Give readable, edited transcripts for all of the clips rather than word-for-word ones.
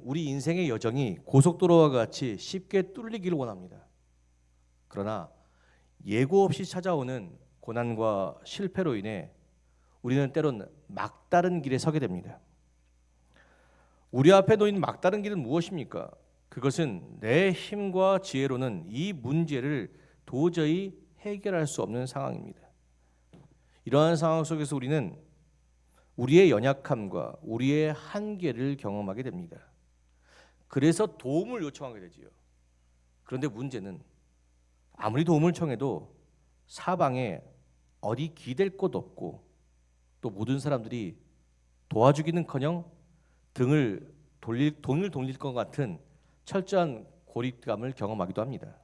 우리 인생의 여정이 고속도로와 같이 쉽게 뚫리기를 원합니다. 그러나 예고 없이 찾아오는 고난과 실패로 인해 우리는 때론 막다른 길에 서게 됩니다. 우리 앞에 놓인 막다른 길은 무엇입니까? 그것은 내 힘과 지혜로는 이 문제를 도저히 해결할 수 없는 상황입니다. 이러한 상황 속에서 우리는 우리의 연약함과 우리의 한계를 경험하게 됩니다. 그래서 도움을 요청하게 되지요. 그런데 문제는 아무리 도움을 청해도 사방에 어디 기댈 곳 없고 또 모든 사람들이 도와주기는커녕 돈을 돌릴 것 같은 철저한 고립감을 경험하기도 합니다.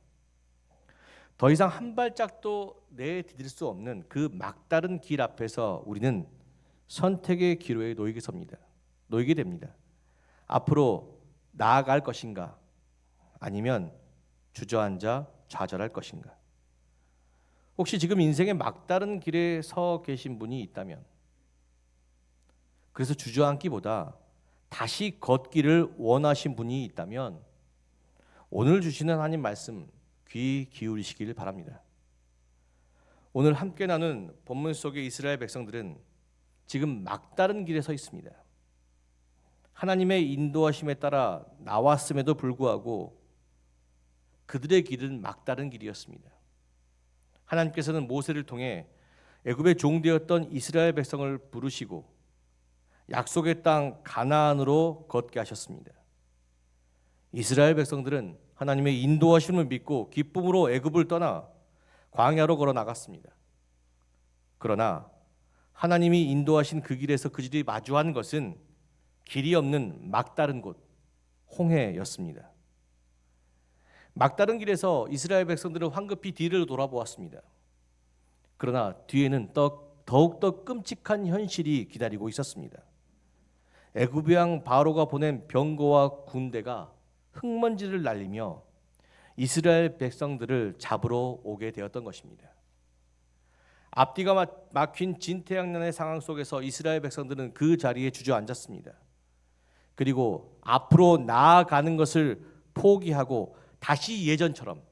더 이상 한 발짝도 내디딜 수 없는 그 막다른 길 앞에서 우리는 선택의 기로에 놓이게 됩니다. 앞으로 나아갈 것인가 아니면 주저앉아 좌절할 것인가. 혹시 지금 인생의 막다른 길에 서 계신 분이 있다면, 그래서 주저앉기보다 다시 걷기를 원하신 분이 있다면 오늘 주시는 하나님 말씀 귀 기울이시길 바랍니다. 오늘 함께 나눈 본문 속의 이스라엘 백성들은 지금 막다른 길에 서 있습니다. 하나님의 인도하심에 따라 나왔음에도 불구하고 그들의 길은 막다른 길이었습니다. 하나님께서는 모세를 통해 애굽의 종되었던 이스라엘 백성을 부르시고 약속의 땅 가나안으로 걷게 하셨습니다. 이스라엘 백성들은 하나님의 인도하심을 믿고 기쁨으로 애굽을 떠나 광야로 걸어 나갔습니다. 그러나 하나님이 인도하신 그 길에서 그들이 마주한 것은 길이 없는 막다른 곳, 홍해였습니다. 막다른 길에서 이스라엘 백성들은 황급히 뒤를 돌아보았습니다. 그러나 뒤에는 더욱더 끔찍한 현실이 기다리고 있었습니다. 애굽의 왕 바로가 보낸 병거와 군대가 흙먼지를 날리며 이스라엘 백성들을 잡으러 오게 되었던 것입니다. 앞뒤가 막힌 진퇴양난의 상황 속에서 이스라엘 백성들은 그 자리에 주저앉았습니다. 그리고 앞으로 나아가는 것을 포기하고 다시 예전처럼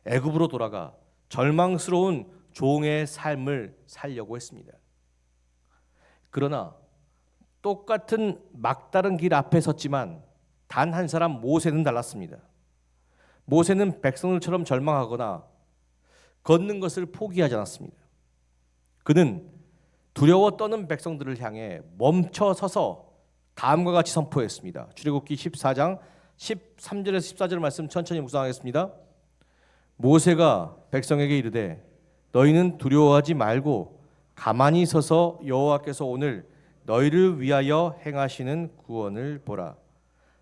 애굽으로 돌아가 절망스러운 종의 삶을 살려고 했습니다. 그러나 똑같은 막다른 길 앞에 섰지만 단 한 사람 모세는 달랐습니다. 모세는 백성들처럼 절망하거나 걷는 것을 포기하지 않았습니다. 그는 두려워 떠는 백성들을 향해 멈춰 서서 다음과 같이 선포했습니다. 출애굽기 14장 13절에서 14절 말씀 천천히 묵상하겠습니다. 모세가 백성에게 이르되 너희는 두려워하지 말고 가만히 서서 여호와께서 오늘 너희를 위하여 행하시는 구원을 보라.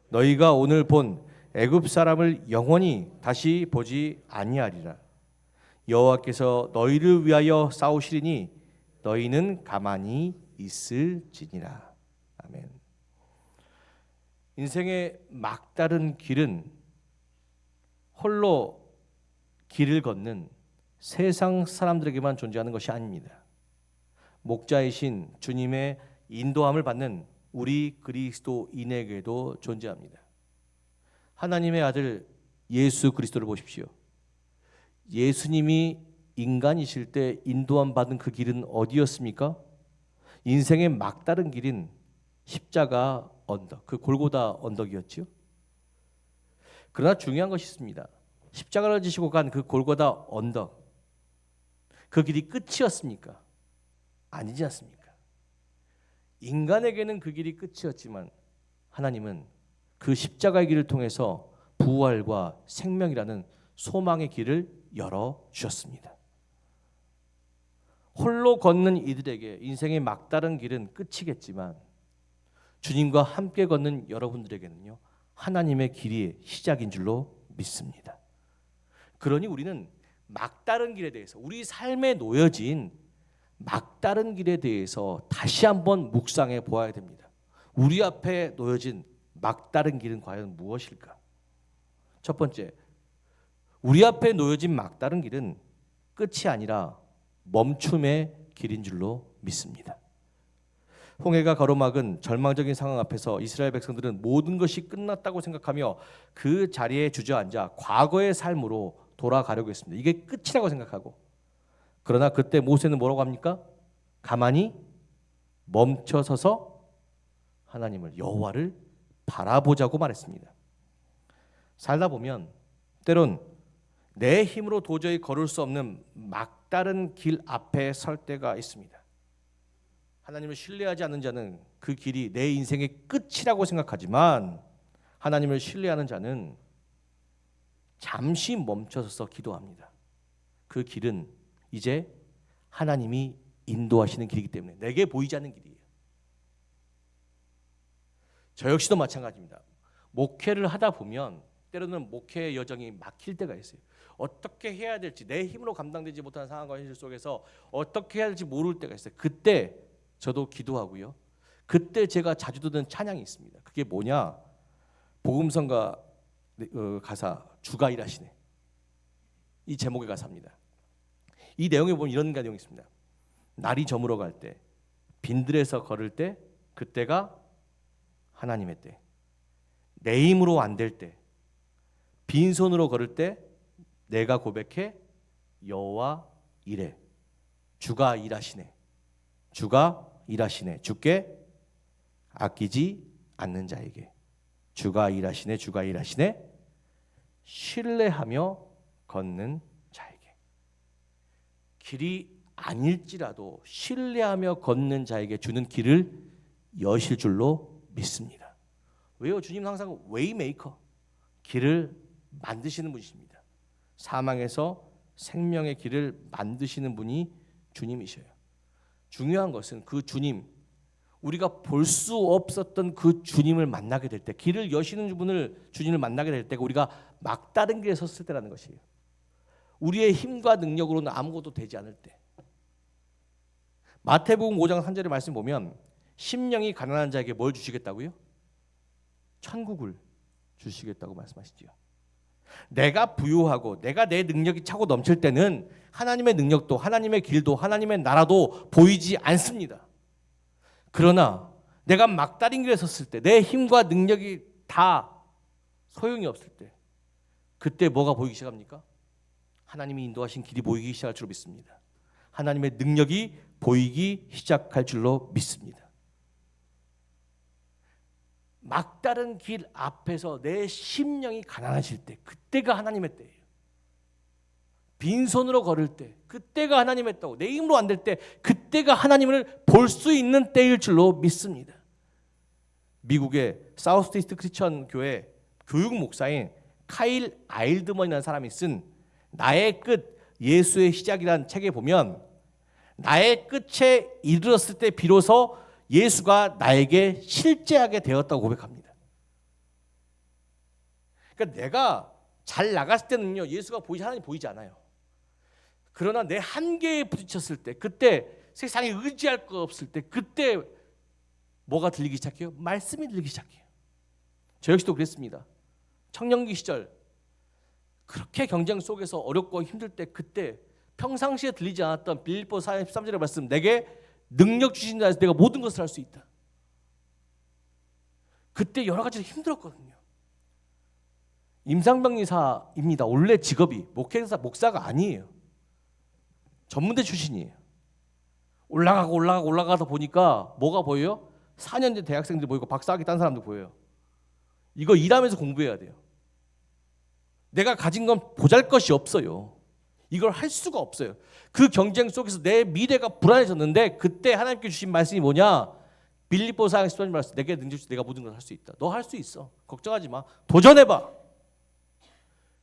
너희가 오늘 본 애굽 사람을 영원히 다시 보지 아니하리라. 여호와께서 너희를 위하여 싸우시리니 너희는 가만히 있을지니라. 아멘. 인생의 막다른 길은 홀로 길을 걷는 세상 사람들에게만 존재하는 것이 아닙니다. 목자이신 주님의 인도함을 받는 우리 그리스도인에게도 존재합니다. 하나님의 아들 예수 그리스도를 보십시오. 예수님이 인간이실 때 인도함 받은 그 길은 어디였습니까? 인생의 막다른 길인 십자가 언덕, 그 골고다 언덕이었지요. 그러나 중요한 것이 있습니다. 십자가를 지시고 간 그 골고다 언덕, 그 길이 끝이었습니까? 아니지 않습니까? 인간에게는 그 길이 끝이었지만 하나님은 그 십자가의 길을 통해서 부활과 생명이라는 소망의 길을 열어주셨습니다. 홀로 걷는 이들에게 인생의 막다른 길은 끝이겠지만 주님과 함께 걷는 여러분들에게는요, 하나님의 길이 시작인 줄로 믿습니다. 그러니 우리는 막다른 길에 대해서, 우리 삶에 놓여진 막다른 길에 대해서 다시 한번 묵상해 보아야 됩니다. 우리 앞에 놓여진 막다른 길은 과연 무엇일까? 첫 번째, 우리 앞에 놓여진 막다른 길은 끝이 아니라 멈춤의 길인 줄로 믿습니다. 홍해가 가로막은 절망적인 상황 앞에서 이스라엘 백성들은 모든 것이 끝났다고 생각하며 그 자리에 주저앉아 과거의 삶으로 돌아가려고 했습니다. 이게 끝이라고 생각하고, 그러나 그때 모세는 뭐라고 합니까? 가만히 멈춰서서 하나님을, 여호와를 바라보자고 말했습니다. 살다 보면 때론 내 힘으로 도저히 걸을 수 없는 막다른 길 앞에 설 때가 있습니다. 하나님을 신뢰하지 않는 자는 그 길이 내 인생의 끝이라고 생각하지만, 하나님을 신뢰하는 자는 잠시 멈춰서서 기도합니다. 그 길은 이제 하나님이 인도하시는 길이기 때문에 내게 보이지 않는 길이에요. 저 역시도 마찬가지입니다. 목회를 하다 보면 때로는 목회의 여정이 막힐 때가 있어요. 어떻게 해야 될지, 내 힘으로 감당되지 못하는 상황과 현실 속에서 어떻게 해야 될지 모를 때가 있어요. 그때 저도 기도하고요. 그때 제가 자주 듣는 찬양이 있습니다. 그게 뭐냐? 복음성가 가사 주가 일하시네. 이 제목의 가사입니다. 이 내용에 보면 이런 내용이 있습니다. 날이 저물어 갈 때, 빈들에서 걸을 때, 그때가 하나님의 때. 내 힘으로 안 될 때, 빈손으로 걸을 때 내가 고백해 여호와 이래. 주가 일하시네. 주가 일하시네. 주께 아끼지 않는 자에게. 주가 일하시네. 주가 일하시네. 신뢰하며 걷는 자에게. 길이 아닐지라도 신뢰하며 걷는 자에게 주는 길을 여실 줄로 믿습니다. 왜요? 주님은 항상 웨이메이커, 길을 만드시는 분이십니다. 사망에서 생명의 길을 만드시는 분이 주님이셔요. 중요한 것은 그 주님, 우리가 볼 수 없었던 그 주님을 만나게 될 때, 길을 여시는 분을, 주님을 만나게 될 때가 우리가 막다른 길에 섰을 때라는 것이에요. 우리의 힘과 능력으로는 아무것도 되지 않을 때. 마태복음 5장 3절의 말씀 보면 심령이 가난한 자에게 뭘 주시겠다고요? 천국을 주시겠다고 말씀하시죠. 내가 부유하고 내가 내 능력이 차고 넘칠 때는 하나님의 능력도, 하나님의 길도, 하나님의 나라도 보이지 않습니다. 그러나 내가 막다른 길에 섰을 때, 내 힘과 능력이 다 소용이 없을 때, 그때 뭐가 보이기 시작합니까? 하나님이 인도하신 길이 보이기 시작할 줄로 믿습니다. 하나님의 능력이 보이기 시작할 줄로 믿습니다. 막다른 길 앞에서 내 심령이 가난해질 때, 그때가 하나님의 때예요. 빈손으로 걸을 때, 그때가 하나님의 때고, 내 힘으로 안 될 때, 그때가 하나님을 볼 수 있는 때일 줄로 믿습니다. 미국의 사우스이스트 크리스천 교회 교육 목사인 카일 아일드먼이라는 사람이 쓴 나의 끝, 예수의 시작이라는 책에 보면 나의 끝에 이르렀을 때 비로소 예수가 나에게 실제하게 되었다고 고백합니다. 그러니까 내가 잘 나갔을 때는요, 예수가 하나님 보이지 않아요. 그러나 내 한계에 부딪혔을 때, 그때 세상에 의지할 거 없을 때, 그때 뭐가 들리기 시작해요? 말씀이 들리기 시작해요. 저 역시도 그랬습니다. 청년기 시절 그렇게 경쟁 속에서 어렵고 힘들 때, 그때 평상시에 들리지 않았던 빌립보서 4장 13절의 말씀, 내게 능력 주신 자에서 내가 모든 것을 할 수 있다. 그때 여러 가지로 힘들었거든요. 임상병리사입니다. 원래 직업이 목사가 아니에요. 전문대 출신이에요. 올라가다 보니까 뭐가 보여요? 4년제 대학생들 보이고 박사학위 딴 사람들 보여요. 이거 일하면서 공부해야 돼요. 내가 가진 건 보잘것이 없어요. 이걸 할 수가 없어요. 그 경쟁 속에서 내 미래가 불안해졌는데, 그때 하나님께 주신 말씀이 뭐냐? 빌립보서 4장 10절 말씀, 내게 능력 주시 내가 모든 걸 할 수 있다. 너 할 수 있어. 걱정하지 마. 도전해봐.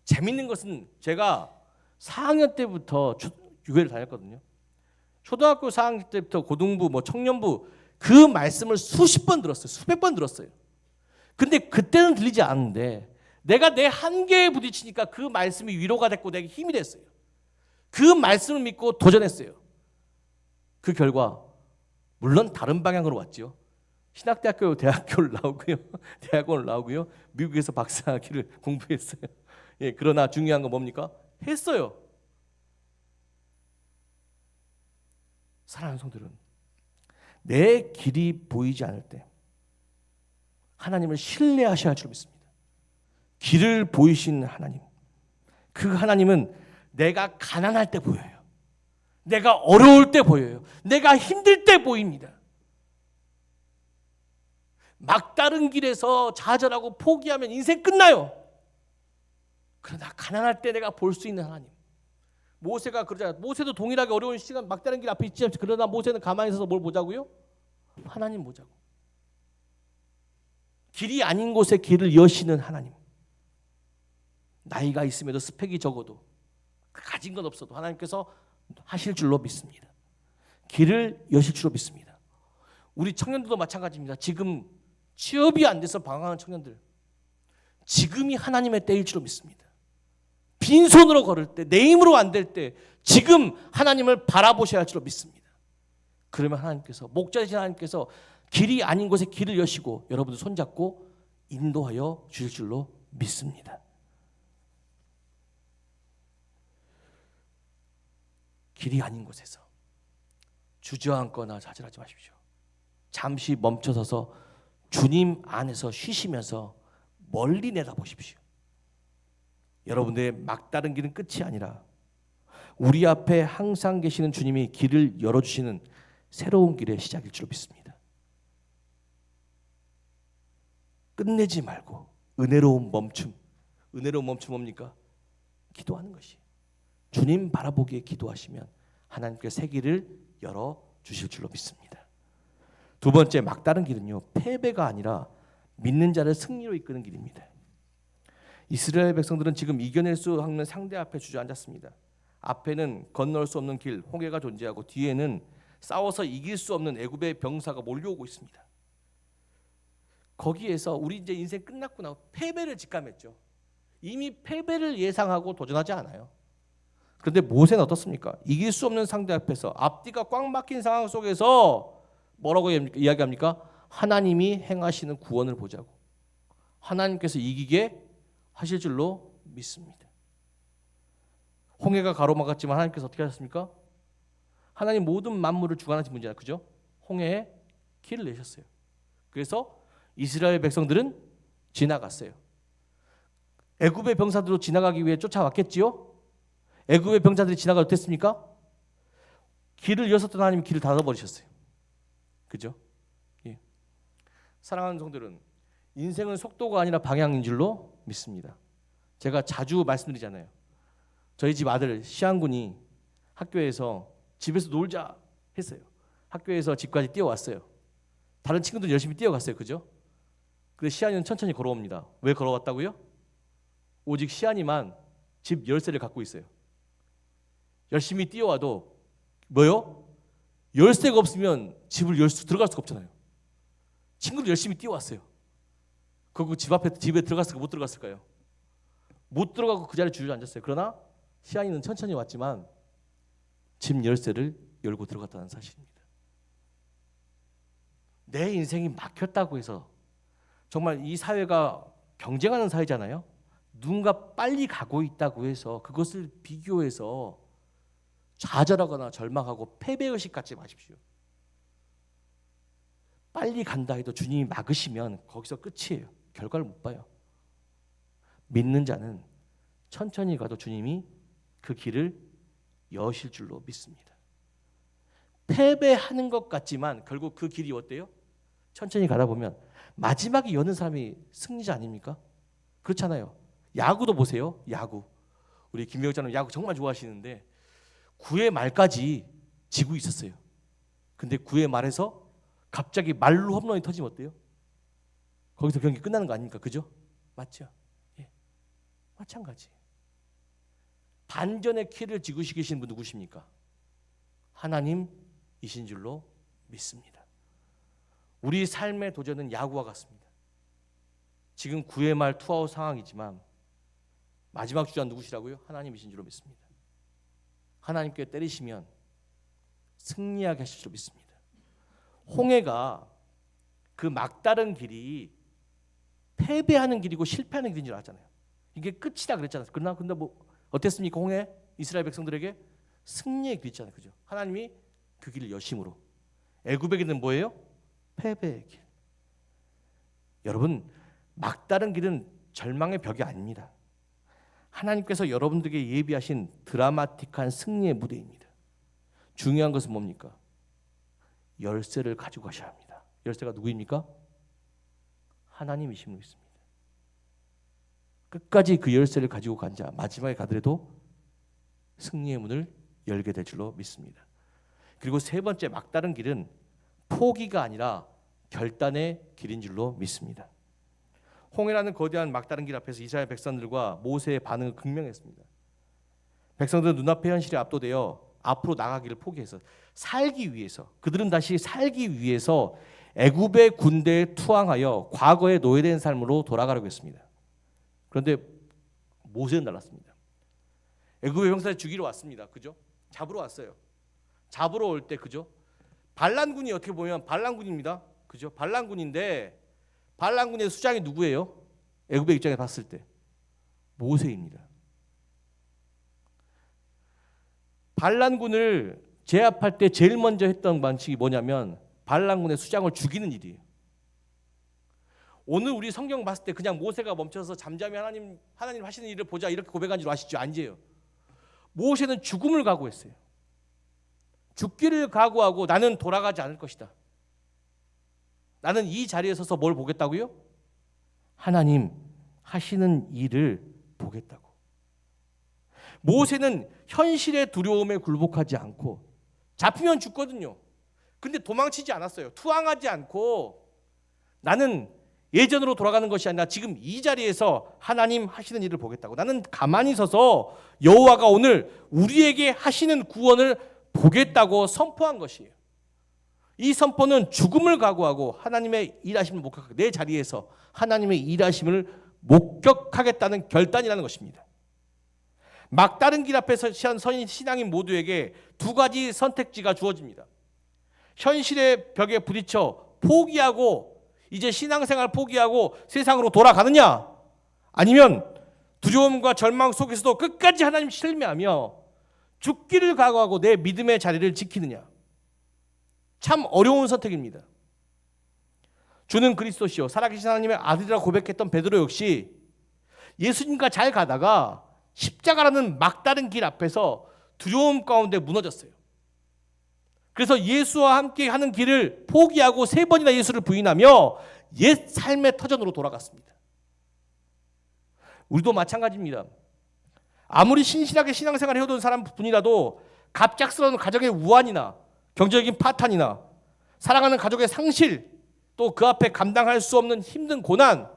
재밌는 것은 제가 4학년 때부터 교회를 다녔거든요. 초등학교 4학년 때부터 고등부, 청년부, 그 말씀을 수십 번 들었어요. 수백 번 들었어요. 근데 그때는 들리지 않는데 내가 내 한계에 부딪히니까 그 말씀이 위로가 됐고 내게 힘이 됐어요. 그 말씀을 믿고 도전했어요. 그 결과 물론 다른 방향으로 왔죠. 신학대학교 대학원을 나오고요. 미국에서 박사학위를 공부했어요. 예, 그러나 중요한 건 뭡니까? 했어요. 사랑하는 성도들은 내 길이 보이지 않을 때 하나님을 신뢰하셔야 할 줄 믿습니다. 길을 보이신 하나님, 그 하나님은 내가 가난할 때 보여요. 내가 어려울 때 보여요. 내가 힘들 때 보입니다. 막다른 길에서 좌절하고 포기하면 인생 끝나요. 그러나 가난할 때 내가 볼 수 있는 하나님. 모세가 그러잖아요. 모세도 동일하게 어려운 시간 막다른 길 앞에 있지 않습니까? 그러나 모세는 가만히 있어서 뭘 보자고요? 하나님 보자고. 길이 아닌 곳에 길을 여시는 하나님. 나이가 있음에도 스펙이 적어도 가진 건 없어도 하나님께서 하실 줄로 믿습니다. 길을 여실 줄로 믿습니다. 우리 청년들도 마찬가지입니다. 지금 취업이 안 돼서 방황하는 청년들, 지금이 하나님의 때일 줄로 믿습니다. 빈손으로 걸을 때, 내 힘으로 안 될 때 지금 하나님을 바라보셔야 할 줄로 믿습니다. 그러면 하나님께서, 목자 되신 하나님께서 길이 아닌 곳에 길을 여시고 여러분들 손잡고 인도하여 주실 줄로 믿습니다. 길이 아닌 곳에서 주저앉거나 좌절하지 마십시오. 잠시 멈춰서서 주님 안에서 쉬시면서 멀리 내다보십시오. 여러분들의 막다른 길은 끝이 아니라 우리 앞에 항상 계시는 주님이 길을 열어주시는 새로운 길의 시작일 줄 믿습니다. 끝내지 말고 은혜로운 멈춤. 은혜로운 멈춤 뭡니까? 기도하는 것이. 주님 바라보기에 기도하시면 하나님께서 새 길을 열어주실 줄로 믿습니다. 두 번째, 막다른 길은요, 패배가 아니라 믿는 자를 승리로 이끄는 길입니다. 이스라엘 백성들은 지금 이겨낼 수 없는 상대 앞에 주저앉았습니다. 앞에는 건널 수 없는 길, 홍해가 존재하고 뒤에는 싸워서 이길 수 없는 애굽의 병사가 몰려오고 있습니다. 거기에서 우리 이제 인생 끝났구나, 패배를 직감했죠. 이미 패배를 예상하고 도전하지 않아요. 그런데 모세는 어떻습니까? 이길 수 없는 상대 앞에서 앞뒤가 꽉 막힌 상황 속에서 뭐라고 이야기합니까? 하나님이 행하시는 구원을 보자고. 하나님께서 이기게 하실 줄로 믿습니다. 홍해가 가로막았지만 하나님께서 어떻게 하셨습니까? 하나님 모든 만물을 주관하신 분이잖아요. 그죠? 홍해에 길을 내셨어요. 그래서 이스라엘 백성들은 지나갔어요. 애굽의 병사들도 지나가기 위해 쫓아왔겠지요? 애굽의 병사들이 지나가 어땠습니까? 길을 여셨던 하나님이 길을 닫아버리셨어요. 그죠? 예. 사랑하는 성도들은 인생은 속도가 아니라 방향인 줄로 믿습니다. 제가 자주 말씀드리잖아요. 저희 집 아들 시안군이 학교에서 집에서 놀자 했어요. 학교에서 집까지 뛰어왔어요. 다른 친구들 열심히 뛰어갔어요. 그죠? 근데 시안이는 천천히 걸어옵니다. 왜 걸어왔다고요? 오직 시안이만 집 열쇠를 갖고 있어요. 열심히 뛰어와도 뭐요? 열쇠가 없으면 집을 열 수 들어갈 수가 없잖아요. 친구들 열심히 뛰어왔어요. 그리고 집 앞에 집에 들어갔을까 못 들어갔을까요? 못 들어가고 그 자리에 주저앉았어요. 그러나 시안이는 천천히 왔지만 집 열쇠를 열고 들어갔다는 사실입니다. 내 인생이 막혔다고 해서 정말 이 사회가 경쟁하는 사회잖아요. 누군가 빨리 가고 있다고 해서 그것을 비교해서 좌절하거나 절망하고 패배의식 갖지 마십시오. 빨리 간다 해도 주님이 막으시면 거기서 끝이에요. 결과를 못 봐요. 믿는 자는 천천히 가도 주님이 그 길을 여실 줄로 믿습니다. 패배하는 것 같지만 결국 그 길이 어때요? 천천히 가다 보면 마지막에 여는 사람이 승리자 아닙니까? 그렇잖아요. 야구도 보세요. 야구. 우리 김명자님 야구 정말 좋아하시는데 9회 말까지 지고 있었어요. 근데 9회 말에서 갑자기 말로 홈런이 터지면 어때요? 거기서 경기 끝나는 거 아닙니까? 그죠? 맞죠? 예. 마찬가지. 반전의 키를 쥐고 계신 분 누구십니까? 하나님이신 줄로 믿습니다. 우리 삶의 도전은 야구와 같습니다. 지금 9회 말 투아웃 상황이지만 마지막 주자 누구시라고요? 하나님이신 줄로 믿습니다. 하나님께 때리시면 승리하게 하실 줄로 믿습니다. 홍해가 그 막다른 길이 패배하는 길이고 실패하는 길인 줄 알았잖아요. 이게 끝이다 그랬잖아요. 그러나 근데 뭐 어땠습니까? 홍해 이스라엘 백성들에게 승리의 길이 있잖아요. 그죠? 하나님이 그 길을 여심으로 애굽의 길은 뭐예요? 패배의 길. 여러분, 막다른 길은 절망의 벽이 아닙니다. 하나님께서 여러분들에게 예비하신 드라마틱한 승리의 무대입니다. 중요한 것은 뭡니까? 열쇠를 가지고 가셔야 합니다. 열쇠가 누구입니까? 하나님이심을 믿습니다. 끝까지 그 열쇠를 가지고 간 자, 마지막에 가더라도 승리의 문을 열게 될 줄로 믿습니다. 그리고 세 번째 막다른 길은 포기가 아니라 결단의 길인 줄로 믿습니다. 홍해라는 거대한 막다른 길 앞에서 이스라엘 백성들과 모세의 반응은 극명했습니다. 백성들은 눈앞의 현실에 압도되어 앞으로 나가기를 포기해서 살기 위해서, 그들은 다시 살기 위해서 애굽의 군대에 투항하여 과거에 노예된 삶으로 돌아가려고 했습니다. 그런데 모세는 달랐습니다. 애굽의 병사를 죽이러 왔습니다. 그죠? 잡으러 왔어요. 잡으러 올 때 그죠? 반란군이 어떻게 보면 반란군입니다. 그죠? 반란군인데 반란군의 수장이 누구예요? 애굽의 입장에 봤을 때 모세입니다. 반란군을 제압할 때 제일 먼저 했던 방식이 뭐냐면 반란군의 수장을 죽이는 일이에요. 오늘 우리 성경 봤을 때 그냥 모세가 멈춰서 잠잠히 하나님 하시는 일을 보자 이렇게 고백한 줄 아시죠? 아니에요. 모세는 죽음을 각오했어요. 죽기를 각오하고 나는 돌아가지 않을 것이다. 나는 이 자리에 서서 뭘 보겠다고요? 하나님 하시는 일을 보겠다고. 모세는 현실의 두려움에 굴복하지 않고 잡히면 죽거든요. 근데 도망치지 않았어요. 투항하지 않고 나는 예전으로 돌아가는 것이 아니라 지금 이 자리에서 하나님 하시는 일을 보겠다고. 나는 가만히 서서 여호와가 오늘 우리에게 하시는 구원을 보겠다고 선포한 것이에요. 이 선포는 죽음을 각오하고 하나님의 일하심을 목격하고 내 자리에서 하나님의 일하심을 목격하겠다는 결단이라는 것입니다. 막다른 길 앞에서 신앙인 모두에게 두 가지 선택지가 주어집니다. 현실의 벽에 부딪혀 포기하고 이제 신앙생활 포기하고 세상으로 돌아가느냐, 아니면 두려움과 절망 속에서도 끝까지 하나님 신뢰하며 죽기를 각오하고 내 믿음의 자리를 지키느냐. 참 어려운 선택입니다. 주는 그리스도시요 살아계신 하나님의 아들이라고 고백했던 베드로 역시 예수님과 잘 가다가 십자가라는 막다른 길 앞에서 두려움 가운데 무너졌어요. 그래서 예수와 함께 하는 길을 포기하고 3번이나 예수를 부인하며 옛 삶의 터전으로 돌아갔습니다. 우리도 마찬가지입니다. 아무리 신실하게 신앙생활을 해오던 사람뿐이라도 갑작스러운 가정의 우환이나 경제적인 파탄이나 사랑하는 가족의 상실, 또 그 앞에 감당할 수 없는 힘든 고난,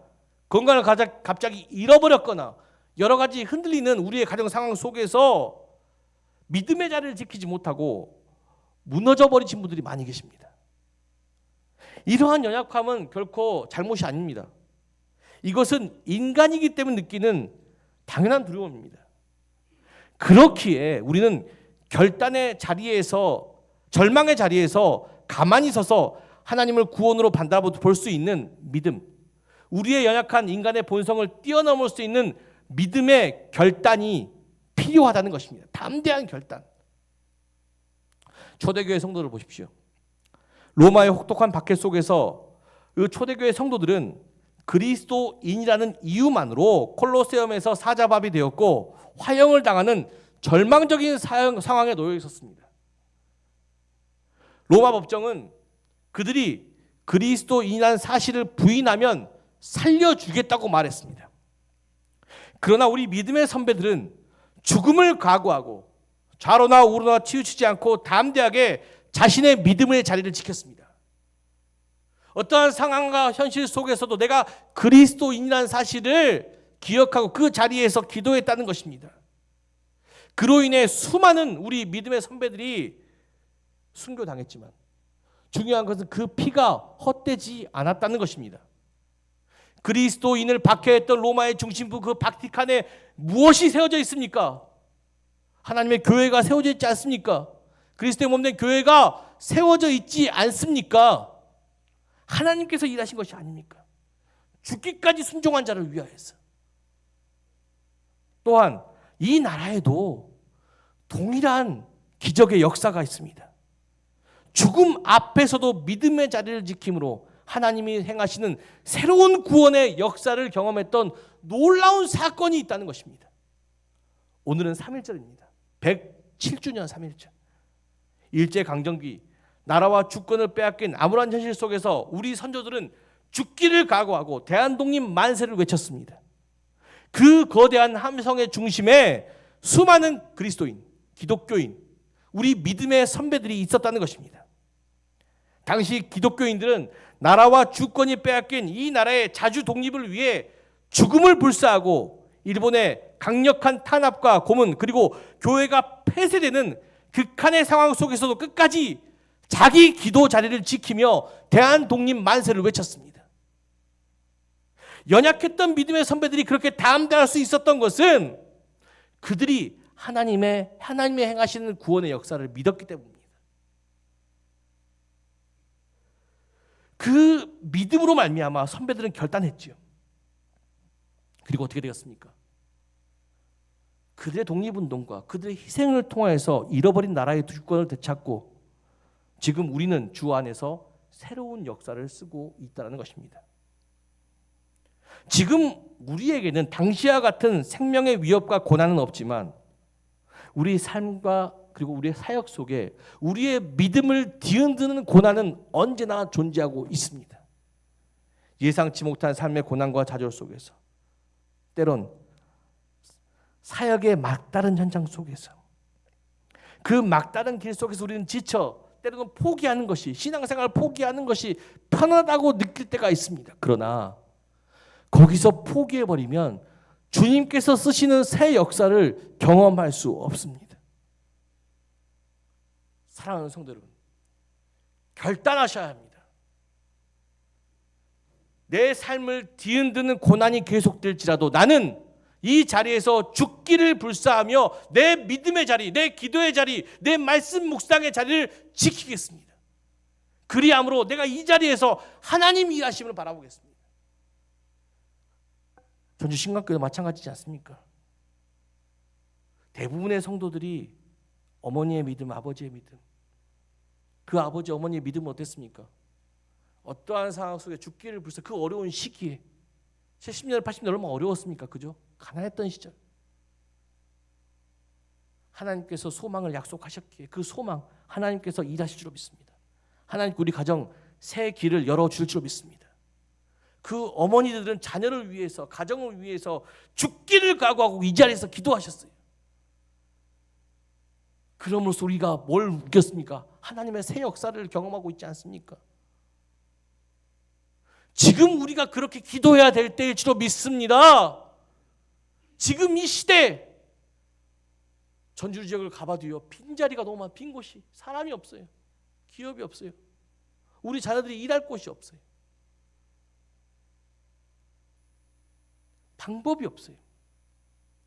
건강을 갑자기 잃어버렸거나 여러 가지 흔들리는 우리의 가정 상황 속에서 믿음의 자리를 지키지 못하고 무너져 버리신 분들이 많이 계십니다. 이러한 연약함은 결코 잘못이 아닙니다. 이것은 인간이기 때문에 느끼는 당연한 두려움입니다. 그렇기에 우리는 결단의 자리에서, 절망의 자리에서 가만히 서서 하나님을 구원으로 바라볼 수 있는 믿음, 우리의 연약한 인간의 본성을 뛰어넘을 수 있는 믿음의 결단이 필요하다는 것입니다. 담대한 결단. 초대교회 성도들 보십시오. 로마의 혹독한 박해 속에서 그 초대교회 성도들은 그리스도인이라는 이유만으로 콜로세움에서 사자밥이 되었고 화형을 당하는 절망적인 상황에 놓여 있었습니다. 로마 법정은 그들이 그리스도인이라는 사실을 부인하면 살려주겠다고 말했습니다. 그러나 우리 믿음의 선배들은 죽음을 각오하고 좌로나 우로나 치우치지 않고 담대하게 자신의 믿음의 자리를 지켰습니다. 어떠한 상황과 현실 속에서도 내가 그리스도인이라는 사실을 기억하고 그 자리에서 기도했다는 것입니다. 그로 인해 수많은 우리 믿음의 선배들이 순교당했지만 중요한 것은 그 피가 헛되지 않았다는 것입니다. 그리스도인을 박해했던 로마의 중심부 그 바티칸에 무엇이 세워져 있습니까? 하나님의 교회가 세워져 있지 않습니까? 그리스도의 몸된 교회가 세워져 있지 않습니까? 하나님께서 일하신 것이 아닙니까? 죽기까지 순종한 자를 위하여서. 또한 이 나라에도 동일한 기적의 역사가 있습니다. 죽음 앞에서도 믿음의 자리를 지킴으로 하나님이 행하시는 새로운 구원의 역사를 경험했던 놀라운 사건이 있다는 것입니다. 오늘은 3.1절입니다. 107주년 3.1절. 일제강점기 나라와 주권을 빼앗긴 암울한 현실 속에서 우리 선조들은 죽기를 각오하고 대한독립 만세를 외쳤습니다. 그 거대한 함성의 중심에 수많은 그리스도인, 기독교인, 우리 믿음의 선배들이 있었다는 것입니다. 당시 기독교인들은 나라와 주권이 빼앗긴 이 나라의 자주 독립을 위해 죽음을 불사하고 일본의 강력한 탄압과 고문 그리고 교회가 폐쇄되는 극한의 상황 속에서도 끝까지 자기 기도 자리를 지키며 대한독립 만세를 외쳤습니다. 연약했던 믿음의 선배들이 그렇게 담대할 수 있었던 것은 그들이 하나님의 행하시는 구원의 역사를 믿었기 때문입니다. 그 믿음으로 말미암아 선배들은 결단했지요. 그리고 어떻게 되었습니까? 그들의 독립운동과 그들의 희생을 통하여서 잃어버린 나라의 주권을 되찾고 지금 우리는 주 안에서 새로운 역사를 쓰고 있다는 것입니다. 지금 우리에게는 당시와 같은 생명의 위협과 고난은 없지만 우리 삶과 그리고 우리의 사역 속에 우리의 믿음을 뒤흔드는 고난은 언제나 존재하고 있습니다. 예상치 못한 삶의 고난과 좌절 속에서 때론 사역의 막다른 현장 속에서 그 막다른 길 속에서 우리는 지쳐 때로는 포기하는 것이 신앙생활을 포기하는 것이 편하다고 느낄 때가 있습니다. 그러나 거기서 포기해버리면 주님께서 쓰시는 새 역사를 경험할 수 없습니다. 사랑하는 성도 여러분, 결단하셔야 합니다. 내 삶을 뒤흔드는 고난이 계속될지라도 나는 이 자리에서 죽기를 불사하며 내 믿음의 자리, 내 기도의 자리, 내 말씀 묵상의 자리를 지키겠습니다. 그리함으로 내가 이 자리에서 하나님 일하심을 바라보겠습니다. 전주 신강교회도 마찬가지지 않습니까? 대부분의 성도들이 어머니의 믿음, 아버지의 믿음, 그 아버지 어머니의 믿음은 어땠습니까? 어떠한 상황 속에 죽기를 불사 그 어려운 시기에 70년, 80년 얼마나 어려웠습니까? 그죠? 가난했던 시절 하나님께서 소망을 약속하셨기에 그 소망 하나님께서 일하실 줄로 믿습니다. 하나님 우리 가정 새 길을 열어줄 줄로 믿습니다. 그 어머니들은 자녀를 위해서 가정을 위해서 죽기를 각오하고 이 자리에서 기도하셨어요. 그러므로서 우리가 뭘 느꼈습니까? 하나님의 새 역사를 경험하고 있지 않습니까? 지금 우리가 그렇게 기도해야 될 때일 줄로 믿습니다. 지금 이 시대 전주 지역을 가봐도요 빈자리가 너무 많아. 빈 곳이 사람이 없어요. 기업이 없어요. 우리 자녀들이 일할 곳이 없어요. 방법이 없어요.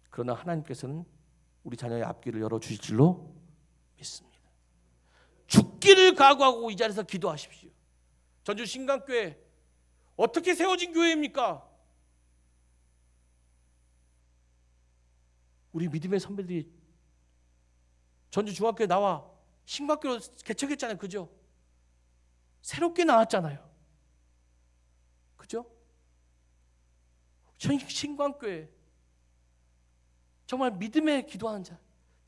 그러나 하나님께서는 우리 자녀의 앞길을 열어주실 줄로 믿습니다. 죽기를 각오하고 이 자리에서 기도하십시오. 전주 신강교회 어떻게 세워진 교회입니까? 우리 믿음의 선배들이 전주 중학교에 나와 신강교로 개척했잖아요. 그죠? 새롭게 나왔잖아요. 그죠? 신강교회 정말 믿음에 기도하는 자,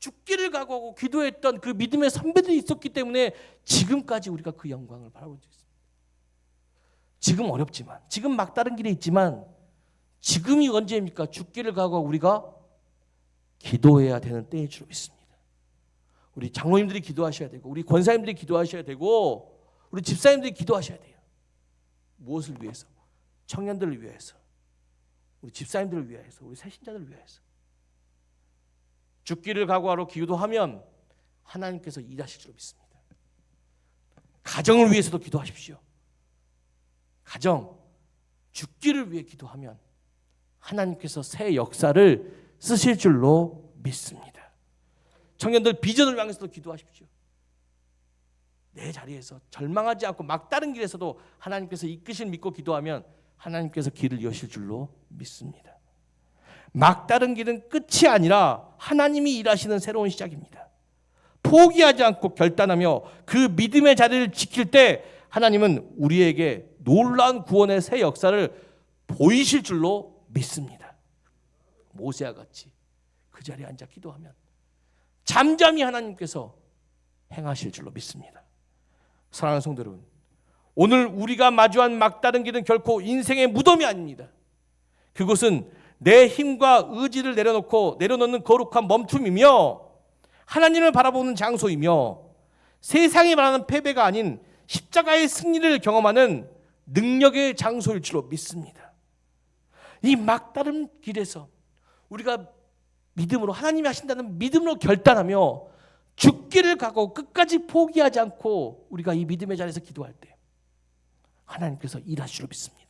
죽기를 각오하고 기도했던 그 믿음의 선배들이 있었기 때문에 지금까지 우리가 그 영광을 바라보고 있습니다. 지금 어렵지만, 지금 막다른 길에 있지만 지금이 언제입니까? 죽기를 각오하고 우리가 기도해야 되는 때일 줄 믿습니다. 우리 장로님들이 기도하셔야 되고 우리 권사님들이 기도하셔야 되고 우리 집사님들이 기도하셔야 돼요. 무엇을 위해서? 청년들을 위해서, 우리 집사님들을 위해서, 우리 새신자들을 위해서. 죽기를 각오하러 기도하면 하나님께서 일하실 줄 믿습니다. 가정을 위해서도 기도하십시오. 가정, 죽기를 위해 기도하면 하나님께서 새 역사를 쓰실 줄로 믿습니다. 청년들 비전을 향해서도 기도하십시오. 내 자리에서 절망하지 않고 막다른 길에서도 하나님께서 이끄실 믿고 기도하면 하나님께서 길을 여실 줄로 믿습니다. 막다른 길은 끝이 아니라 하나님이 일하시는 새로운 시작입니다. 포기하지 않고 결단하며 그 믿음의 자리를 지킬 때 하나님은 우리에게 놀라운 구원의 새 역사를 보이실 줄로 믿습니다. 모세와 같이 그 자리에 앉아 기도하면 잠잠히 하나님께서 행하실 줄로 믿습니다. 사랑하는 성도 여러분, 오늘 우리가 마주한 막다른 길은 결코 인생의 무덤이 아닙니다. 그것은 내 힘과 의지를 내려놓는 거룩한 멈춤이며 하나님을 바라보는 장소이며 세상이 말하는 패배가 아닌 십자가의 승리를 경험하는 능력의 장소일 줄로 믿습니다. 이 막다른 길에서 우리가 믿음으로 하나님이 하신다는 믿음으로 결단하며 죽기를 각오 끝까지 포기하지 않고 우리가 이 믿음의 자리에서 기도할 때 하나님께서 일하실 줄 믿습니다.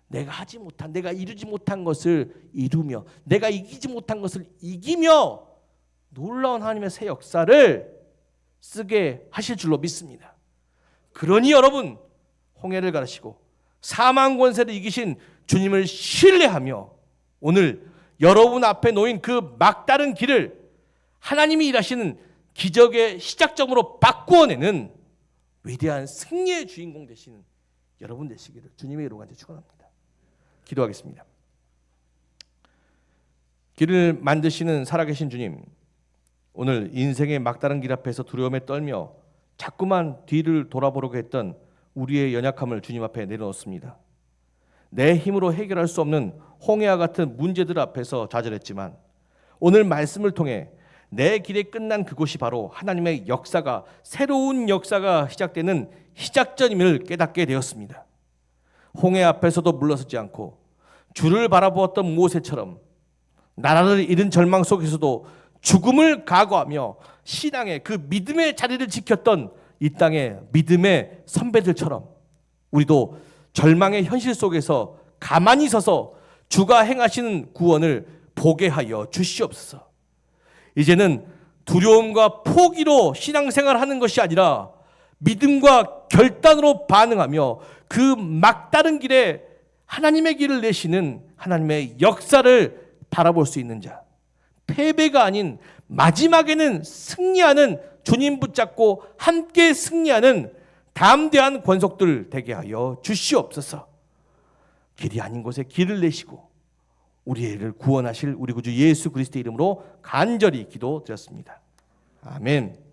내가 이루지 못한 것을 이루며 내가 이기지 못한 것을 이기며 놀라운 하나님의 새 역사를 쓰게 하실 줄로 믿습니다. 그러니 여러분, 홍해를 가르시고 사망 권세를 이기신 주님을 신뢰하며 오늘 여러분 앞에 놓인 그 막다른 길을 하나님이 일하시는 기적의 시작점으로 바꾸어내는 위대한 승리의 주인공 되시는 여러분 되시기를 주님의 이름으로 간절히 축원합니다. 기도하겠습니다. 길을 만드시는 살아계신 주님, 오늘 인생의 막다른 길 앞에서 두려움에 떨며 자꾸만 뒤를 돌아보려고 했던 우리의 연약함을 주님 앞에 내려놓습니다. 내 힘으로 해결할 수 없는 홍해와 같은 문제들 앞에서 좌절했지만 오늘 말씀을 통해 내 길이 끝난 그곳이 바로 하나님의 역사가, 새로운 역사가 시작되는 시작점임을 깨닫게 되었습니다. 홍해 앞에서도 물러서지 않고 주를 바라보았던 모세처럼 나라를 잃은 절망 속에서도 죽음을 각오하며 신앙의 그 믿음의 자리를 지켰던 이 땅의 믿음의 선배들처럼 우리도 절망의 현실 속에서 가만히 서서 주가 행하시는 구원을 보게 하여 주시옵소서. 이제는 두려움과 포기로 신앙생활하는 것이 아니라 믿음과 결단으로 반응하며 그 막다른 길에 하나님의 길을 내시는 하나님의 역사를 바라볼 수 있는 자, 패배가 아닌 마지막에는 승리하는 주님 붙잡고 함께 승리하는 담대한 권속들 되게 하여 주시옵소서. 길이 아닌 곳에 길을 내시고 우리를 구원하실 우리 구주 예수 그리스도의 이름으로 간절히 기도드렸습니다. 아멘.